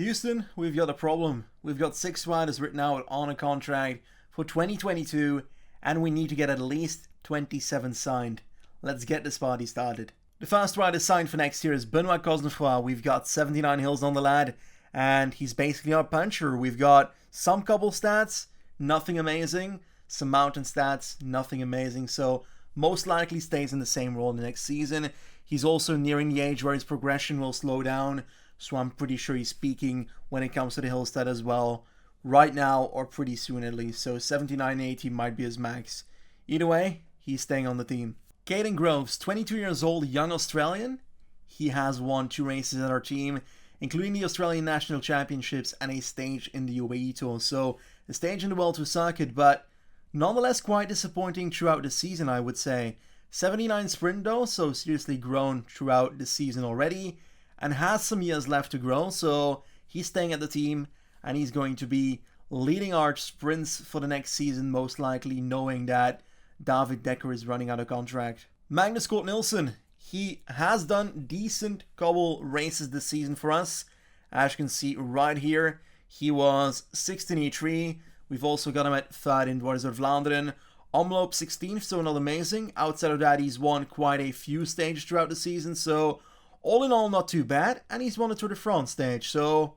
Houston, we've got a problem. We've got 6 riders written out on a contract for 2022, and we need to get at least 27 signed. Let's get this party started. The first rider signed for next year is Benoit Cosnefroy. We've got 79 hills on the lad, and he's basically our puncher. We've got some cobble stats, nothing amazing. Some mountain stats, nothing amazing. So most likely stays in the same role the next season. He's also nearing the age where his progression will slow down, so I'm pretty sure he's peaking when it comes to the hill stat as well. Right now, or pretty soon at least, so 79-80 might be his max. Either way, he's staying on the team. Caden Groves, 22 years old, young Australian. He has won 2 races at our team, including the Australian National Championships and a stage in the UAE Tour. So, a stage in the World Tour circuit, but nonetheless quite disappointing throughout the season, I would say. 79 sprint though, so seriously grown throughout the season already, and has some years left to grow, so he's staying at the team, and he's going to be leading our sprints for the next season, most likely, knowing that David Decker is running out of contract. Magnus Nielsen, he has done decent cobble races this season for us. As you can see right here, he was 16E3. We've also got him at 3rd in Dwars of Vlaanderen. Omloop 16th, so not amazing. Outside of that, he's won quite a few stages throughout the season, so all in all, not too bad. And he's won a Tour de France stage, so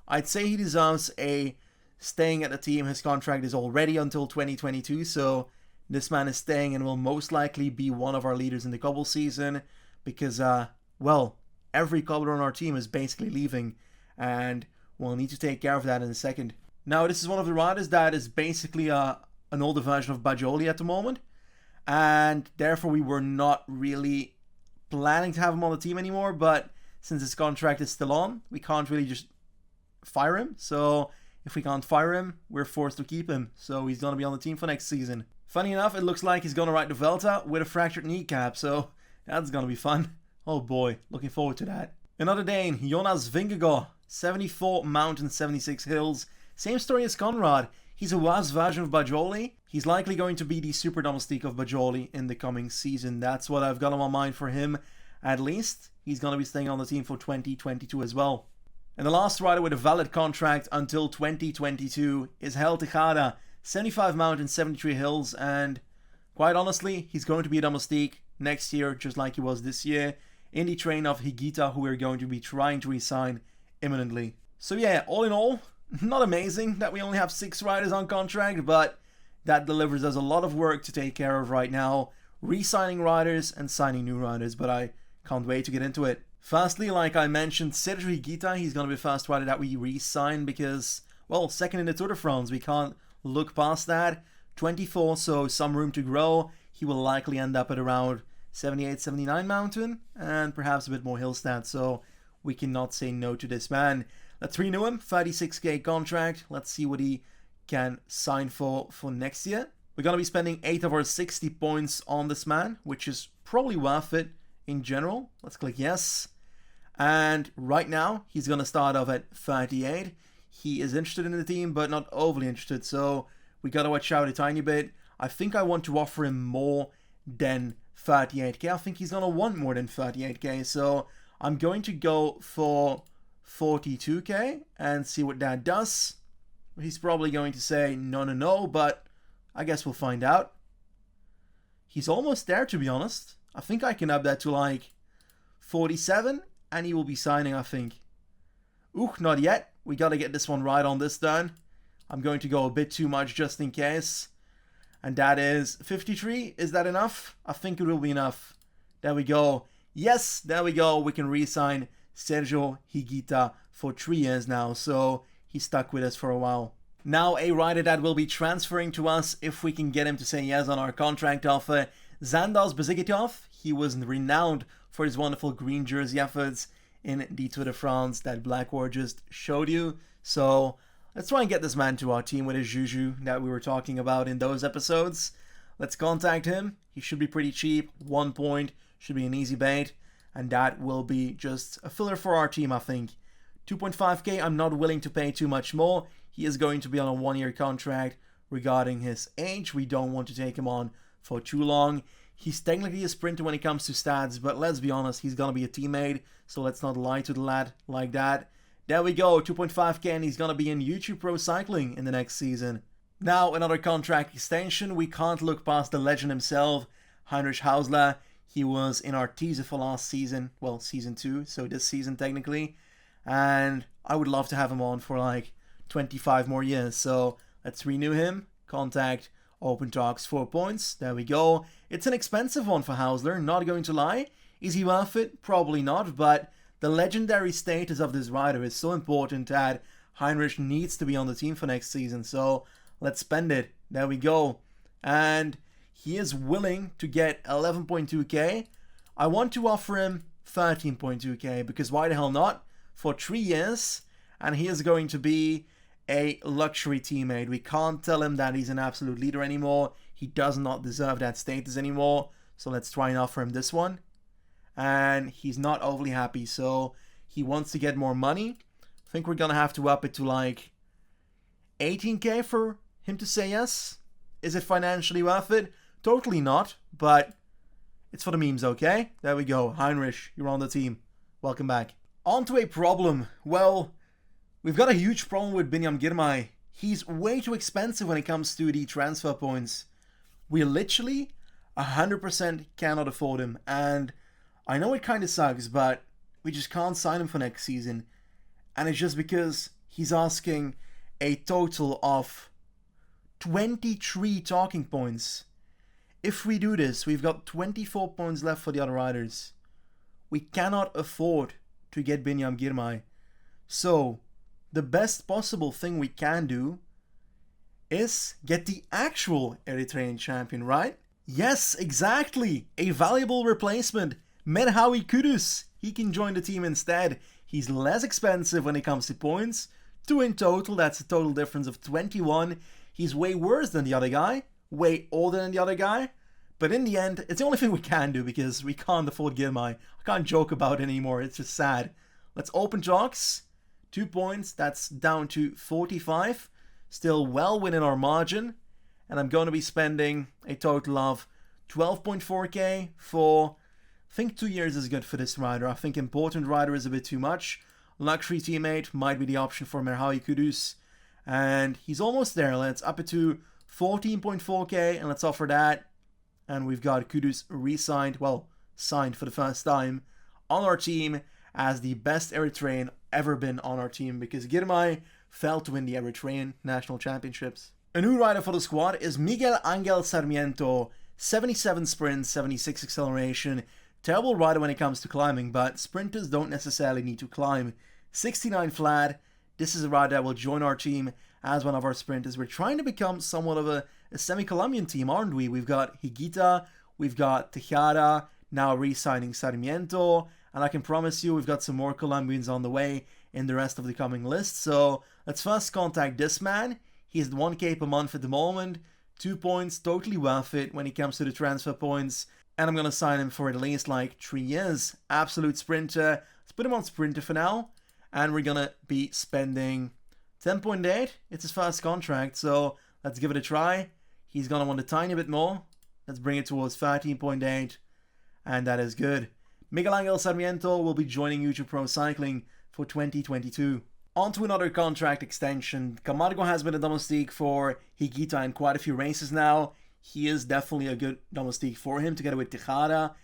I'd say he deserves a staying at the team. His contract is already until 2022, so this man is staying and will most likely be one of our leaders in the cobble season because, well, every cobbler on our team is basically leaving, and we'll need to take care of that in a second. Now, this is one of the riders that is basically an older version of Bajoli at the moment, and therefore we were not really planning to have him on the team anymore, but since his contract is still on, we can't really just fire him. So if we can't fire him, we're forced to keep him. So he's going to be on the team for next season. Funny enough, it looks like he's going to ride the Vuelta with a fractured kneecap, so that's going to be fun. Oh boy, looking forward to that. Another Dane, Jonas Vingegaard, 74 mountains, 76 hills. Same story as Conrad. He's a worse version of Bajoli. He's likely going to be the super domestique of Bajoli in the coming season. That's what I've got on my mind for him, at least. He's going to be staying on the team for 2022 as well. And the last rider with a valid contract until 2022 is Hel Tejada. 75 mountains, 73 hills, and quite honestly, he's going to be a domestique next year, just like he was this year, in the train of Higita, who we're going to be trying to re-sign imminently. So yeah, all in all, not amazing that we only have 6 riders on contract, but that delivers us a lot of work to take care of right now, re-signing riders and signing new riders, but I can't wait to get into it. Firstly, like I mentioned, Sergio Higuita, he's going to be the first rider that we re-sign because, well, second in the Tour de France, we can't look past that. 24, so some room to grow. He will likely end up at around 78, 79 mountain, and perhaps a bit more hill stats, so we cannot say no to this man. Let's renew him, 36k contract. Let's see what he can sign for next year. We're going to be spending 8 of our 60 points on this man, which is probably worth it in general. Let's click yes. And right now, he's going to start off at 38. He is interested in the team, but not overly interested, so we got to watch out a tiny bit. I think I want to offer him more than 38k. I think he's going to want more than 38k, so I'm going to go for 42k and see what that does. He's probably going to say no, but I guess we'll find out. He's almost there, to be honest. I think I can up that to like 47 and he will be signing, I think. Not yet. We got to get this one right on this turn. I'm going to go a bit too much just in case. And that is 53. Is that enough? I think it will be enough. There we go. Yes, there we go. We can re-sign Sergio Higuita for 3 years now. So he's stuck with us for a while. Now a rider that will be transferring to us if we can get him to say yes on our contract offer. Zandals Bazikitov. He was renowned for his wonderful green jersey efforts in the Tour de France that Blackwar just showed you. So let's try and get this man to our team with his juju that we were talking about in those episodes. Let's contact him. He should be pretty cheap. 1 point should be an easy bait. And that will be just a filler for our team, I think. 2.5k, I'm not willing to pay too much more. He is going to be on a 1-year contract. Regarding his age, we don't want to take him on for too long. He's technically a sprinter when it comes to stats, but let's be honest, he's going to be a teammate, so let's not lie to the lad like that. There we go, 2.5k, and he's gonna be in YouTube Pro Cycling in the next season. Now, another contract extension. We can't look past the legend himself, Heinrich Hausler. He was in our teaser for last season, well, season 2, so this season technically. And I would love to have him on for like 25 more years. So let's renew him. Contact, open talks, 4 points. There we go. It's an expensive one for Hausler, not going to lie. Is he worth it? Probably not, but the legendary status of this rider is so important that Heinrich needs to be on the team for next season. So let's spend it. There we go. And he is willing to get 11.2k. I want to offer him 13.2k because why the hell not? For 3 years, and he is going to be a luxury teammate. We can't tell him that he's an absolute leader anymore. He does not deserve that status anymore. So let's try and offer him this one. And he's not overly happy, so he wants to get more money. I think we're gonna have to up it to like 18k for him to say yes. Is it financially worth it? Totally not, but it's for the memes, okay? There we go. Heinrich, you're on the team. Welcome back. On to a problem. Well, we've got a huge problem with Binyam Girmay. He's way too expensive when it comes to the transfer points. We literally 100% cannot afford him. And I know it kind of sucks, but we just can't sign him for next season. And it's just because he's asking a total of 23 talking points. If we do this, we've got 24 points left for the other riders. We cannot afford to get Binyam Girmay. So, the best possible thing we can do is get the actual Eritrean champion, right? Yes, exactly! A valuable replacement. Medhawi Kudus. He can join the team instead. He's less expensive when it comes to points. 2 in total, that's a total difference of 21. He's way worse than the other guy. Way older than the other guy. But in the end, it's the only thing we can do because we can't afford Girmay. I can't joke about it anymore, it's just sad. Let's open talks. 2 points, that's down to 45. Still well within our margin. And I'm going to be spending a total of 12.4k for, I think 2 years is good for this rider. I think important rider is a bit too much. Luxury teammate might be the option for Medhawi Kudus. And he's almost there. Let's up it to 14.4k and let's offer that. And we've got Kudus re-signed, well, signed for the first time on our team as the best Eritrean ever been on our team because Girmay failed to win the Eritrean National Championships. A new rider for the squad is Miguel Angel Sarmiento. 77 sprint, 76 acceleration. Terrible rider when it comes to climbing, but sprinters don't necessarily need to climb. 69 flat. This is a rider that will join our team as one of our sprinters. We're trying to become somewhat of a semi-Colombian team, aren't we? We've got Higuita, we've got Tejada, now re-signing Sarmiento, and I can promise you we've got some more Colombians on the way in the rest of the coming list. So let's first contact this man. He's 1k per month at the moment. 2 points, totally worth it when it comes to the transfer points. And I'm going to sign him for at least like 3 years. Absolute sprinter. Let's put him on sprinter for now. And we're going to be spending 10.8. It's his first contract, so let's give it a try. He's going to want a tiny bit more. Let's bring it towards 13.8. And that is good. Miguel Angel Sarmiento will be joining YouTube Pro Cycling for 2022. On to another contract extension. Camargo has been a domestique for Higuita in quite a few races now. He is definitely a good domestique for him together with Tejada.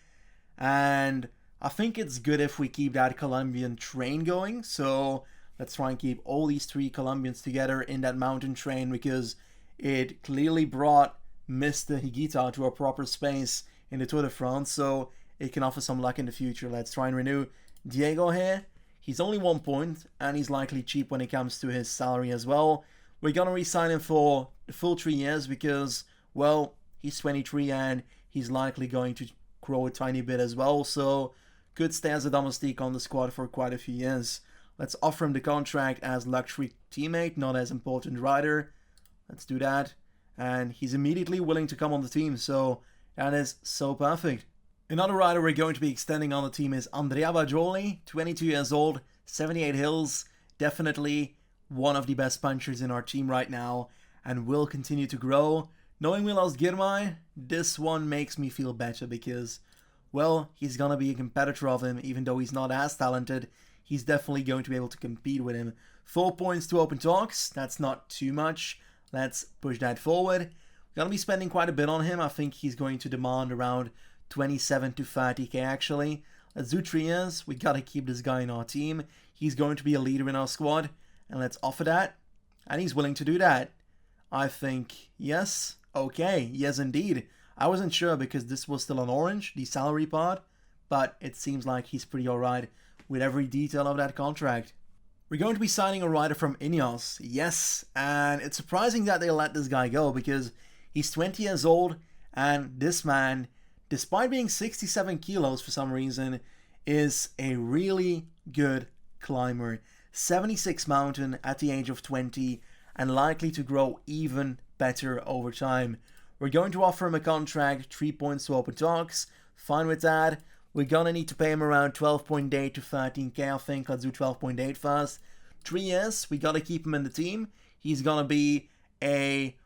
And I think it's good if we keep that Colombian train going. So let's try and keep all these 3 Colombians together in that mountain train because it clearly brought Mr. Higuita to a proper space in the Tour de France. So it can offer some luck in the future. Let's try and renew Diego here. He's only 1 point and he's likely cheap when it comes to his salary as well. We're going to re-sign him for the full 3 years because, well, he's 23 and he's likely going to grow a tiny bit as well. So could stay as a domestique on the squad for quite a few years. Let's offer him the contract as luxury teammate, not as important rider. Let's do that. And he's immediately willing to come on the team. So that is so perfect. Another rider we're going to be extending on the team is Andrea Bajoli, 22 years old, 78 hills, definitely one of the best punchers in our team right now, and will continue to grow. Knowing we lost Girmay, this one makes me feel better because, well, he's gonna be a competitor of him, even though he's not as talented. he's definitely going to be able to compete with him. 4 points to open talks. That's not too much. Let's push that forward. We're going to be spending quite a bit on him. I think he's going to demand around 27 to 30k actually. Let's do 3 years. We got to keep this guy in our team. He's going to be a leader in our squad. And let's offer that. And he's willing to do that. I think, yes. Okay, yes indeed. I wasn't sure because this was still on orange, the salary part. But it seems like he's pretty alright with every detail of that contract. We're going to be signing a rider from Ineos. Yes, and it's surprising that they let this guy go because he's 20 years old. And this man, despite being 67 kilos for some reason, is a really good climber. 76 mountain at the age of 20 and likely to grow even better over time. We're going to offer him a contract, 3 points to open talks. Fine with that. We're gonna need to pay him around 12.8 to 13k, I think. Let's do 12.8 first. 3 years, we gotta keep him in the team. He's gonna be a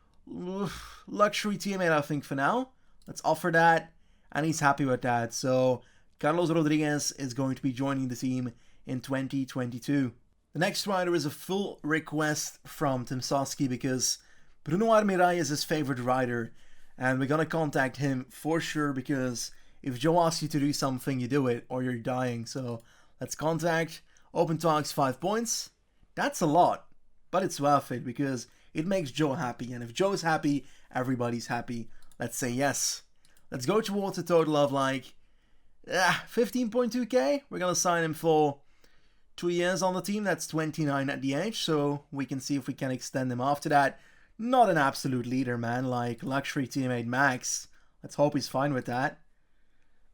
luxury teammate, I think, for now. Let's offer that, and he's happy with that. So, Carlos Rodriguez is going to be joining the team in 2022. The next rider is a full request from Timmsoski because Bruno Armirail is his favorite rider, and we're gonna contact him for sure because if Joe asks you to do something, you do it, or you're dying. So let's contact. Open talks, 5 points. That's a lot, but it's worth it because it makes Joe happy. And if Joe's happy, everybody's happy. Let's say yes. Let's go towards a total of like 15.2k. We're going to sign him for 2 years on the team. That's 29 at the age. So we can see if we can extend him after that. Not an absolute leader, man, like luxury teammate Max. Let's hope he's fine with that.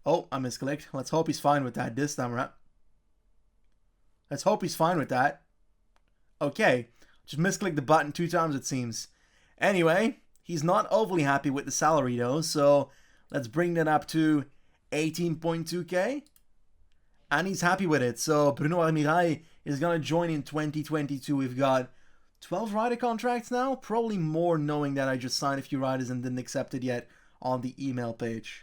Oh, I misclicked. Let's hope he's fine with that this time around. Let's hope he's fine with that. Okay. Just misclicked the button 2 times, it seems. Anyway, he's not overly happy with the salary, though. So, let's bring that up to 18.2k. And he's happy with it. So, Bruno Armirail is going to join in 2022. We've got 12 rider contracts now. Probably more knowing that I just signed a few riders and didn't accept it yet on the email page.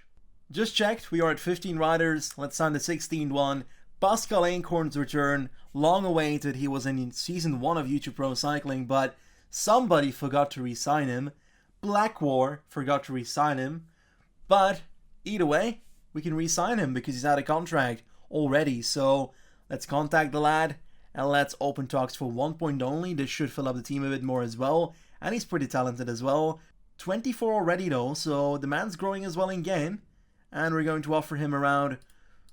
Just checked, we are at 15 riders. Let's sign the 16th one. Pascal Eenkhoorn's return. Long awaited. He was in season 1 of YouTube Pro Cycling, but somebody forgot to re-sign him. Blackwar forgot to re-sign him. But either way, we can re-sign him because he's out of contract already. So let's contact the lad and let's open talks for 1 point only. This should fill up the team a bit more as well. And he's pretty talented as well. 24 already though, so the man's growing as well in game. And we're going to offer him around,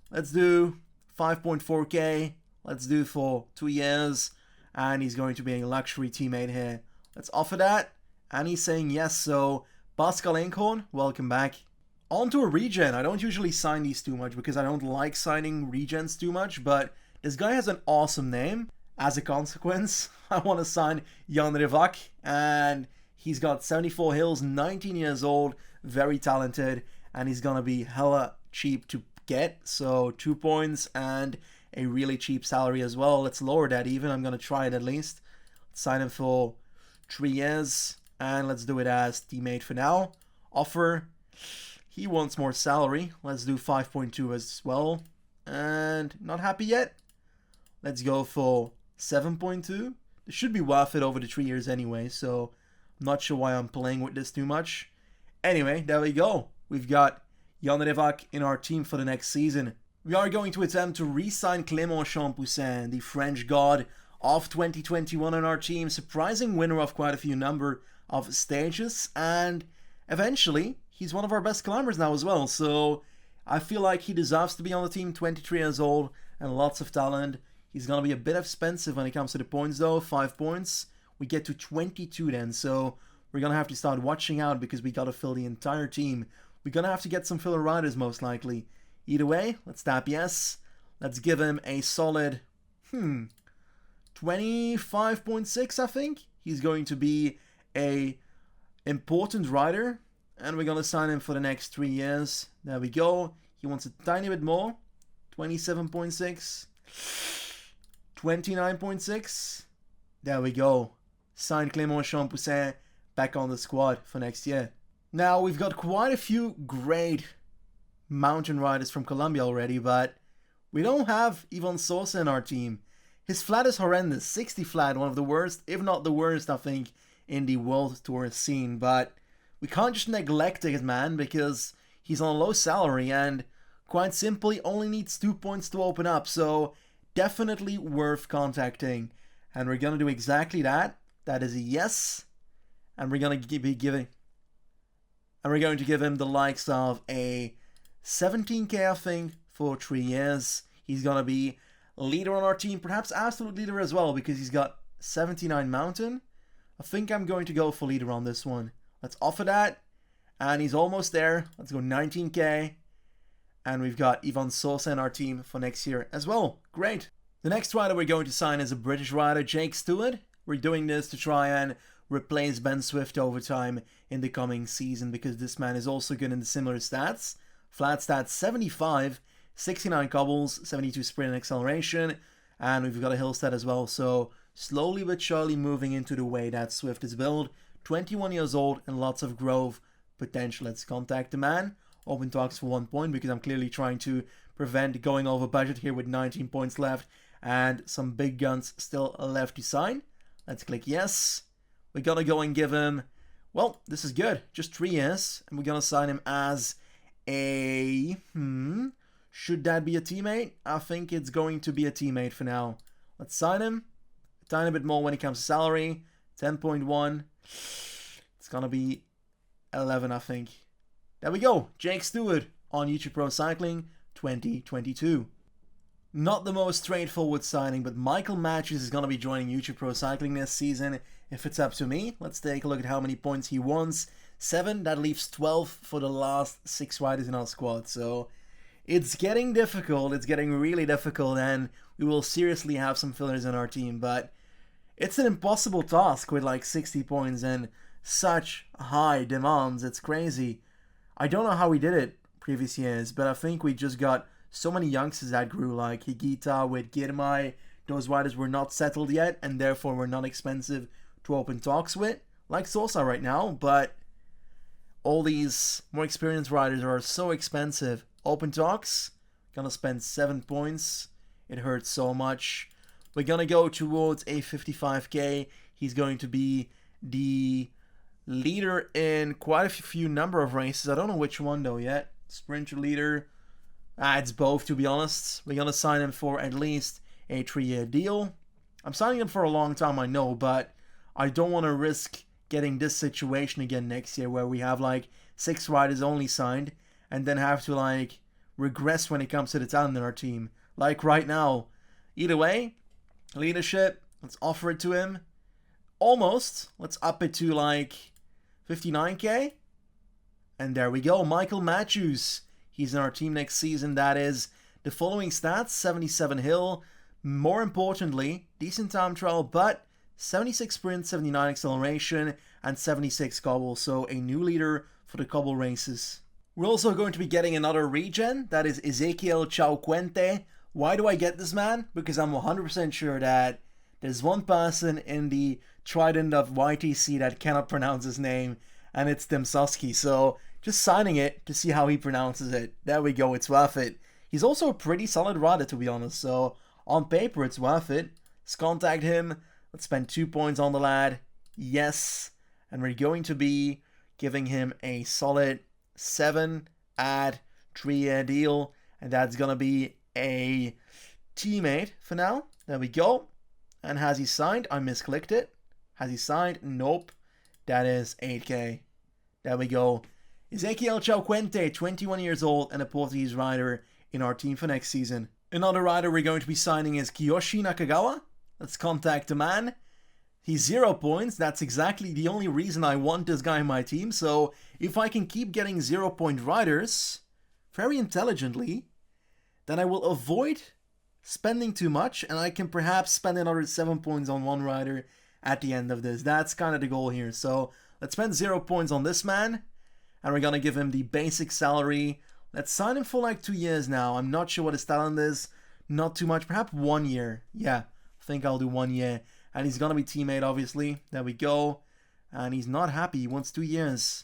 let's do 5.4k. Let's do for 2 years. And he's going to be a luxury teammate here. Let's offer that. And he's saying yes. So, Pascal Eenkhoorn, welcome back. On to a regen. I don't usually sign these too much because I don't like signing regens too much. But this guy has an awesome name. As a consequence, I want to sign Jan Rivak. And he's got 74 hills, 19 years old, very talented. And he's gonna be hella cheap to get. So 2 points and a really cheap salary as well. Let's lower that even. I'm gonna try it at least. Let's sign him for 3 years. And let's do it as teammate for now. Offer. He wants more salary. Let's do 5.2 as well. And not happy yet. Let's go for 7.2. This should be worth it over the 3 years anyway. So I'm not sure why I'm playing with this too much. Anyway, there we go. We've got Jan Rivak in our team for the next season. We are going to attempt to re-sign Clément Champoussin, the French god of 2021 on our team. Surprising winner of quite a few number of stages. And eventually, he's one of our best climbers now as well. So I feel like he deserves to be on the team. 23 years old and lots of talent. He's going to be a bit expensive when it comes to the points though. 5 points. We get to 22 then. So we're going to have to start watching out because we got to fill the entire team. We're going to have to get some filler riders most likely. Either way, let's tap yes. Let's give him a solid 25.6 I think. He's going to be a important rider. And we're going to sign him for the next 3 years. There we go. He wants a tiny bit more. 27.6. 29.6. There we go. Signed Clément Champoussin back on the squad for next year. Now, we've got quite a few great mountain riders from Colombia already, but We don't have Ivan Sosa in our team. His flat is horrendous. 60 flat, one of the worst, if not the worst, I think, in the World Tour scene. But we can't just neglect his man because he's on a low salary and quite simply only needs 2 points to open up. So definitely worth contacting. And we're going to do exactly that. That is a yes. And we're going to be giving... And we're going to give him the likes of a 17k, I think, for 3 years. He's going to be leader on our team, perhaps absolute leader as well, because he's got 79 mountain. I think I'm going to go for leader on this one. Let's offer that. And he's almost there. Let's go 19k. And we've got Ivan Sosa in our team for next year as well. Great. The next rider we're going to sign is a British rider, Jake Stewart. We're doing this to try and replace Ben Swift over time in the coming season because this man is also good in the similar stats. Flat stats 75, 69 cobbles, 72 sprint and acceleration, and we've got a hill stat as well. So slowly but surely moving into the way that Swift is built. 21 years old and lots of growth potential. Let's contact the man. Open talks for 1 point because I'm clearly trying to prevent going over budget here with 19 points left and some big guns still left to sign. Let's click yes. We're gonna go and give him, well, this is good, just 3 years, and we're gonna sign him as a, should that be a teammate? I think it's going to be a teammate for now. Let's sign him, a tiny bit more when it comes to salary, 10.1, it's gonna be 11, I think. There we go, Jake Stewart on YouTube Pro Cycling 2022. Not the most straightforward signing, but Michael Matthews is going to be joining YouTube Pro Cycling this season. If it's up to me, let's take a look at how many points he wants. 7, that leaves 12 for the last 6 riders in our squad. So it's getting difficult, it's getting really difficult, and we will seriously have some fillers in our team. But it's an impossible task with like 60 points and such high demands. It's crazy. I don't know how we did it previous years, but I think we just got so many youngsters that grew, like Higita with Girmay. Those riders were not settled yet and therefore were not expensive to open talks with, like Sosa right now, but all these more experienced riders are so expensive. Open talks, gonna spend 7 points. It hurts so much. We're gonna go towards a 55k. He's going to be the leader in quite a few number of races. I don't know which one though yet. Sprinter leader. It's both, to be honest. We're gonna sign him for at least a 3-year deal. I'm signing him for a long time, I know, but I don't want to risk getting this situation again next year where we have like 6 riders only signed and then have to like regress when it comes to the talent in our team. Like right now. Either way, leadership, let's offer it to him. Almost. Let's up it to like 59k. And there we go. Michael Matthews. He's in our team next season. That is the following stats. 77 hill. More importantly, decent time trial, but 76 sprint, 79 acceleration, and 76 cobble. So a new leader for the cobble races. We're also going to be getting another regen. That is Ezequiel Chauquente. Why do I get this man? Because I'm 100% sure that there's one person in the Trident of YTC that cannot pronounce his name, and it's Timmsoski. So just signing it to see how he pronounces it. There we go, it's worth it. He's also a pretty solid rider, to be honest, so on paper it's worth it. Let's contact him. Let's spend 2 points on the lad. Yes. And we're going to be giving him a solid 7 at 3-year deal. And that's going to be a teammate for now. There we go. And has he signed? I misclicked it. Has he signed? Nope. That is 8k. There we go. Ezequiel Chauquente, 21 years old and a Portuguese rider in our team for next season. Another rider we're going to be signing is Kiyoshi Nakagawa. Let's contact the man. He's 0 points. That's exactly the only reason I want this guy in my team. So if I can keep getting 0 point riders very intelligently, then I will avoid spending too much and I can perhaps spend another 7 points on one rider at the end of this. That's kind of the goal here. So let's spend 0 points on this man and we're going to give him the basic salary. Let's sign him for like 2 years now. I'm not sure what his talent is. Not too much. Perhaps 1 year. Yeah, I think I'll do 1 year. And he's going to be teammate, obviously. There we go. And he's not happy. He wants 2 years.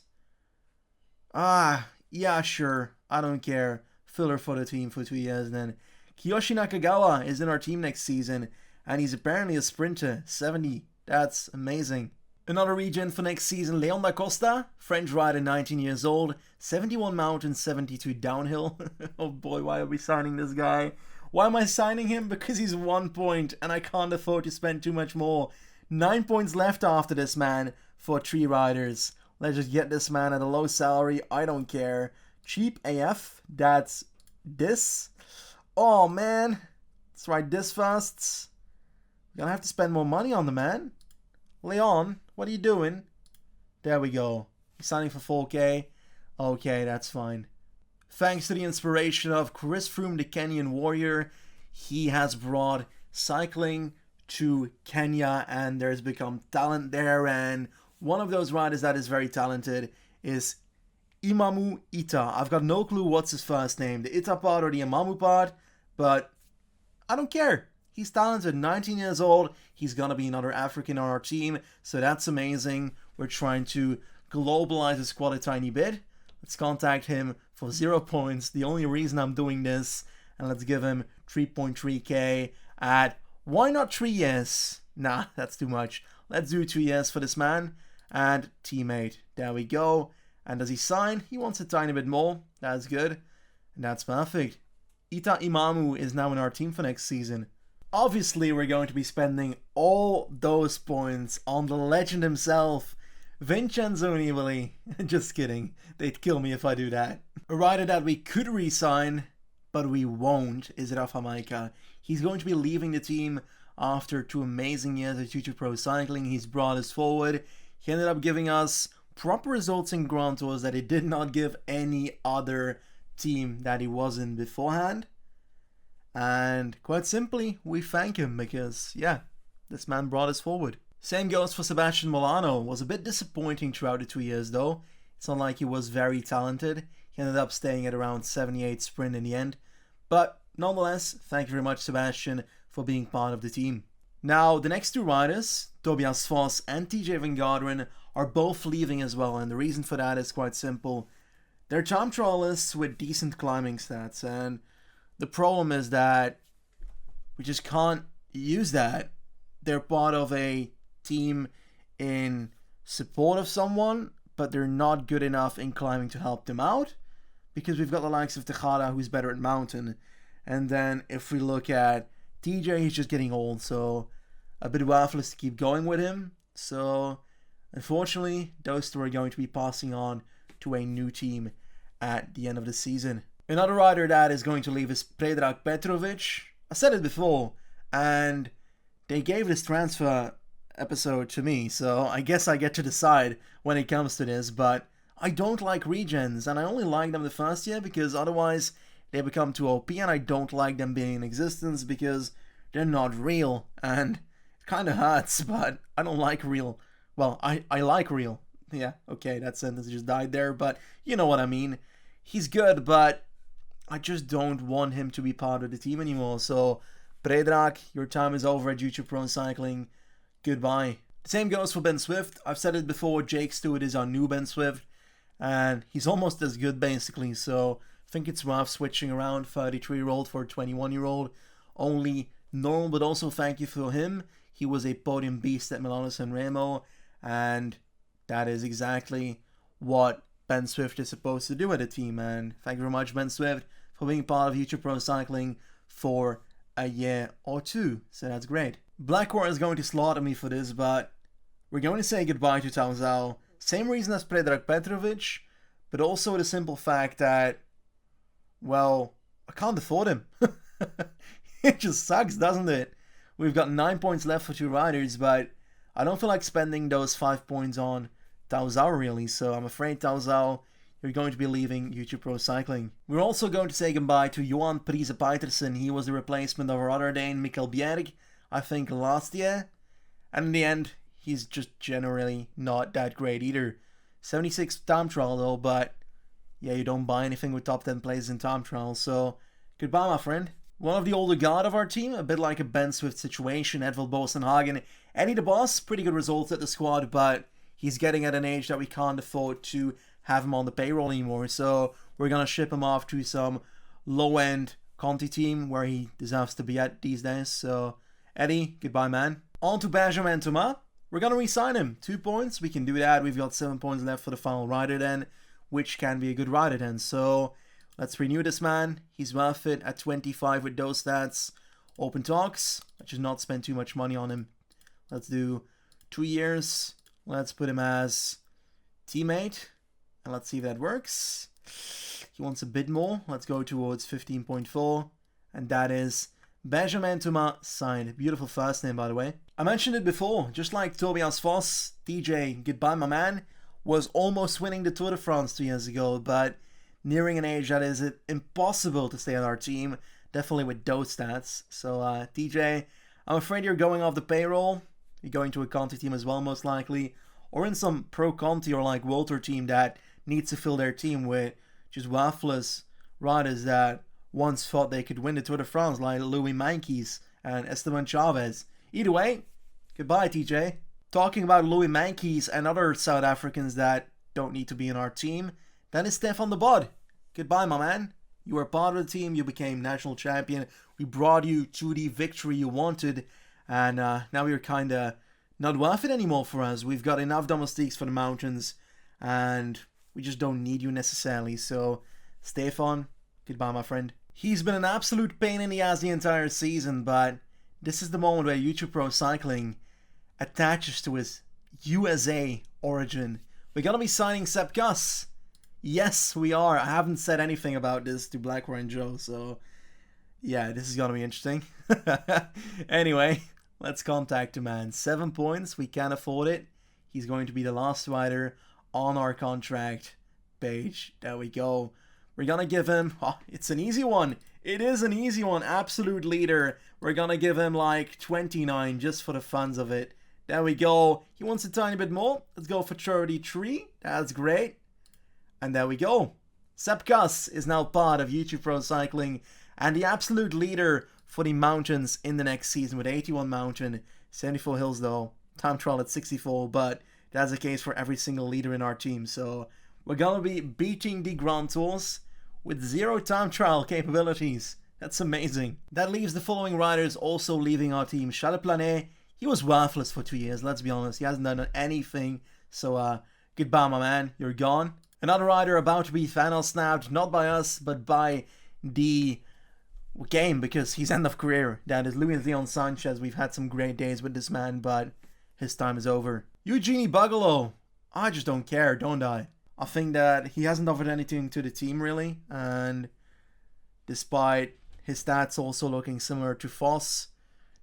Yeah, sure. I don't care. Filler for the team for 2 years. Then Kiyoshi Nakagawa is in our team next season, and he's apparently a sprinter, 70. That's amazing. Another regen for next season, Leon da Costa, French rider, 19 years old, 71 mountain, 72 downhill. Oh boy, why are we signing this guy? Why am I signing him? Because he's 1 point, and I can't afford to spend too much more. 9 points left after this man for 3 riders. Let's just get this man at a low salary. I don't care. Cheap AF. That's this. Oh, man. Let's ride this first. We're gonna have to spend more money on the man. Leon, what are you doing? There we go. He's signing for 4K. Okay, that's fine. Thanks to the inspiration of Chris Froome, the Kenyan warrior, he has brought cycling to Kenya, and there's become talent there, and one of those riders that is very talented is Imamu Ita. I've got no clue what's his first name, the Ita part or the Imamu part, but I don't care. He's talented, 19 years old, he's gonna be another African on our team, so that's amazing. We're trying to globalize the squad a tiny bit. Let's contact him for 0 points, the only reason I'm doing this, and let's give him 3.3k at, why not 3 years? Nah, that's too much. Let's do 2 years for this man, and teammate, there we go. And does he sign? He wants a tiny bit more, that's good, and that's perfect. Ita Imamu is now in our team for next season. Obviously, we're going to be spending all those points on the legend himself, Vincenzo Nibali. Just kidding. They'd kill me if I do that. A rider that we could re-sign, but we won't, is Rafamika. He's going to be leaving the team after 2 amazing years at YouTube Pro Cycling. He's brought us forward. He ended up giving us proper results in Grand Tours that he did not give any other team that he was in beforehand. And quite simply, we thank him because, yeah, this man brought us forward. Same goes for Sebastian Milano. Was a bit disappointing throughout the 2 years though. It's not like he was very talented. He ended up staying at around 78 sprint in the end. But nonetheless, thank you very much, Sebastian, for being part of the team. Now, the next 2 riders, Tobias Foss and TJ van Gardwein, are both leaving as well. And the reason for that is quite simple. They're time trialists with decent climbing stats. And the problem is that we just can't use that. They're part of a team in support of someone, but they're not good enough in climbing to help them out, because we've got the likes of Tejada, who's better at mountain, and then if we look at TJ, he's just getting old, so a bit worthless to keep going with him. So unfortunately, those 2 are going to be passing on to a new team at the end of the season. Another rider that is going to leave is Pedrak Petrovic. I said it before, and they gave this transfer episode to me, so I guess I get to decide when it comes to this, but I don't like regens, and I only like them the first year because otherwise they become too OP, and I don't like them being in existence because they're not real, and it kind of hurts, but I don't like real. Well, I like real. Yeah, okay, that sentence just died there, but you know what I mean. He's good, but I just don't want him to be part of the team anymore, so Pedrak, your time is over at YouTube Pro Cycling. Goodbye. The same goes for Ben Swift. I've said it before, Jake Stewart is our new Ben Swift, and he's almost as good basically, so I think it's worth switching around 33-year-old for a 21-year-old. Only normal, but also thank you for him. He was a podium beast at Milano Sanremo, and that is exactly what Ben Swift is supposed to do at a team, and thank you very much, Ben Swift, for being part of YouTube Pro Cycling for a year or 2, so that's great. Blackwar is going to slaughter me for this, but we're going to say goodbye to Tauzao. Same reason as Pedrak Petrovic, but also the simple fact that, well, I can't afford him. It just sucks, doesn't it? We've got 9 points left for 2 riders, but I don't feel like spending those 5 points on Tauzao really, so I'm afraid Tauzao, you're going to be leaving YouTube Pro Cycling. We're also going to say goodbye to Johan Prise Peitersen. He was the replacement of our other Dane, Mikkel Bjerg, I think last year, and in the end, he's just generally not that great either. 76 time trial though, but yeah, you don't buy anything with top 10 places in time trial, so goodbye my friend. One of the older guard of our team, a bit like a Ben Swift situation, Edwin Bosenhagen. Eddie the Boss, pretty good results at the squad, but he's getting at an age that we can't afford to have him on the payroll anymore, so we're gonna ship him off to some low-end Conti team where he deserves to be at these days. So, Eddie, goodbye, man. On to Benjamin Thomas. We're going to re-sign him. 2 points. We can do that. We've got 7 points left for the final rider then, which can be a good rider then. So, let's renew this man. He's worth it at 25 with those stats. Open talks. Let's just not spend too much money on him. Let's do 2 years. Let's put him as teammate. And let's see if that works. He wants a bit more. Let's go towards 15.4. And that is Benjamin Thomas signed. Beautiful first name, by the way. I mentioned it before. Just like Tobias Foss, DJ, goodbye my man, was almost winning the Tour de France 2 years ago. But nearing an age that is impossible to stay on our team. Definitely with those stats. So DJ, I'm afraid you're going off the payroll. You're going to a Conti team as well, most likely. Or in some pro Conti or like Walter team that needs to fill their team with just worthless riders that once thought they could win the Tour de France, like Louis Mankis and Esteban Chavez. Either way, goodbye TJ. Talking about Louis Mankis and other South Africans that don't need to be in our team, that is Stefan de Bod. Goodbye, my man. You were part of the team, you became national champion, we brought you to the victory you wanted, and now you're kind of not worth it anymore for us. We've got enough domestiques for the mountains, and we just don't need you necessarily. So, Stefan, goodbye, my friend. He's been an absolute pain in the ass the entire season, but this is the moment where YouTube Pro Cycling attaches to his USA origin. We're going to be signing Sepp Kuss. Yes, we are. I haven't said anything about this to Blackwar and Joe, so yeah, this is going to be interesting. Anyway, let's contact him, man. 7 points. We can't afford it. He's going to be the last rider on our contract page. There we go. We're going to give him... Oh, it's an easy one. It is an easy one. Absolute leader. We're going to give him like 29 just for the funs of it. There we go. He wants a tiny bit more. Let's go for 33. That's great. And there we go. Sepp Kuss is now part of YouTube Pro Cycling and the absolute leader for the mountains in the next season with 81 mountain, 74 hills though, time trial at 64, but that's the case for every single leader in our team. So we're gonna be beating the Grand Tours with 0 time trial capabilities. That's amazing. That leaves the following riders also leaving our team. Charles Planet, he was worthless for 2 years, let's be honest. He hasn't done anything. So goodbye, my man, you're gone. Another rider about to be final snapped, not by us, but by the game, because he's end of career. That is Luis Leon Sanchez. We've had some great days with this man, but his time is over. Eugenie Bugalo. I just don't care, don't I? I think that he hasn't offered anything to the team, really, and despite his stats also looking similar to Foss,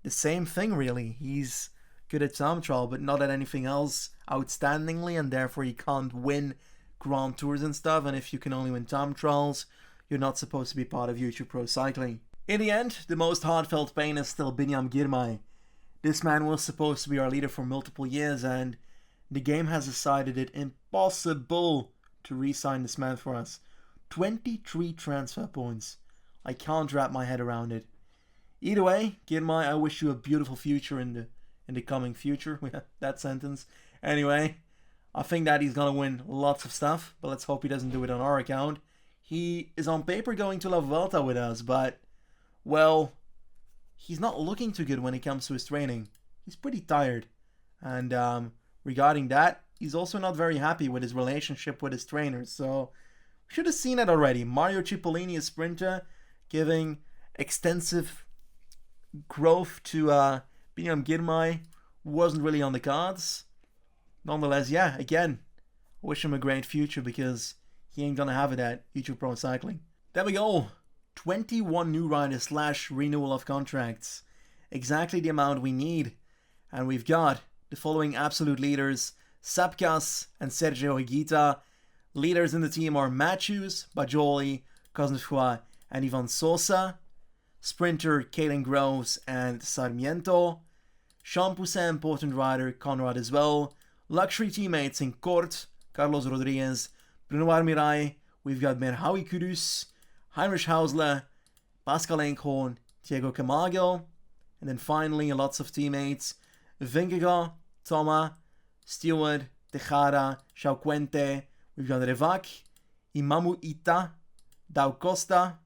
the same thing, really. He's good at time trial, but not at anything else outstandingly, and therefore he can't win Grand Tours and stuff, and if you can only win time trials, you're not supposed to be part of YouTube Pro Cycling. In the end, the most heartfelt pain is still Binyam Girmay. This man was supposed to be our leader for multiple years, and the game has decided it impossible to re-sign this man for us. 23 transfer points. I can't wrap my head around it. Either way, Girmay, I wish you a beautiful future in the coming future. That sentence. Anyway, I think that he's going to win lots of stuff, but let's hope he doesn't do it on our account. He is on paper going to La Vuelta with us, but, well, he's not looking too good when it comes to his training. He's pretty tired. And regarding that, he's also not very happy with his relationship with his trainers. So, we should have seen it already. Mario Cipollini, a sprinter, giving extensive growth to Binyam Girmay, wasn't really on the cards. Nonetheless, yeah, again, wish him a great future because he ain't gonna have it at YouTube Pro Cycling. There we go. 21 new riders / renewal of contracts. Exactly the amount we need. And we've got the following absolute leaders. Sepp Kuss and Sergio Higuita. Leaders in the team are Matthews, Bajoli, Cosnefroy, and Ivan Sosa. Sprinter, Kaden Groves and Sarmiento. Sean Poussin, important rider, Conrad as well. Luxury teammates in Kort, Carlos Rodriguez, Bruno Armirai, we've got Merhawi Kudus, Heinrich Hausler, Pascal Enkhorn, Diego Camargo, and then finally lots of teammates, Vingegaard, Thomas, Stewart, Tejada, Chauquente, we've got Rivak, Imamu Ita, Dau Costa,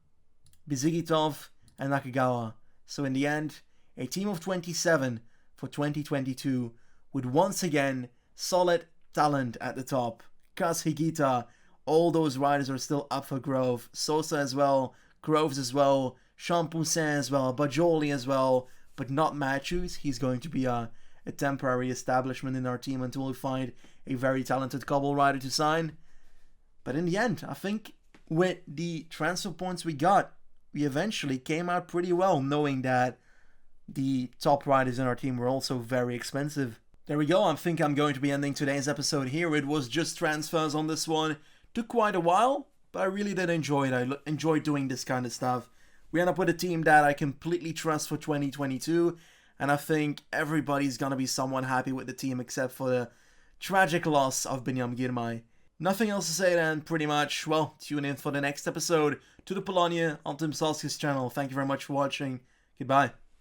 Bazikitov, and Nakagawa. So in the end, a team of 27 for 2022 with once again solid talent at the top. Kaz Higita, all those riders are still up for growth. Sosa as well, Groves as well, Champoussin as well, Bajoli as well, but not Matthews. He's going to be a temporary establishment in our team until we find a very talented cobble rider to sign. But in the end, I think with the transfer points we got, we eventually came out pretty well, knowing that the top riders in our team were also very expensive. There we go. I think I'm going to be ending today's episode here. It was just transfers on this one. Took quite a while, but I really did enjoy it. I enjoyed doing this kind of stuff. We end up with a team that I completely trust for 2022, and I think everybody's going to be somewhat happy with the team except for the tragic loss of Binyam Girmay. Nothing else to say then, pretty much. Well, tune in for the next episode to the Polonia on Timmsoski's channel. Thank you very much for watching. Goodbye.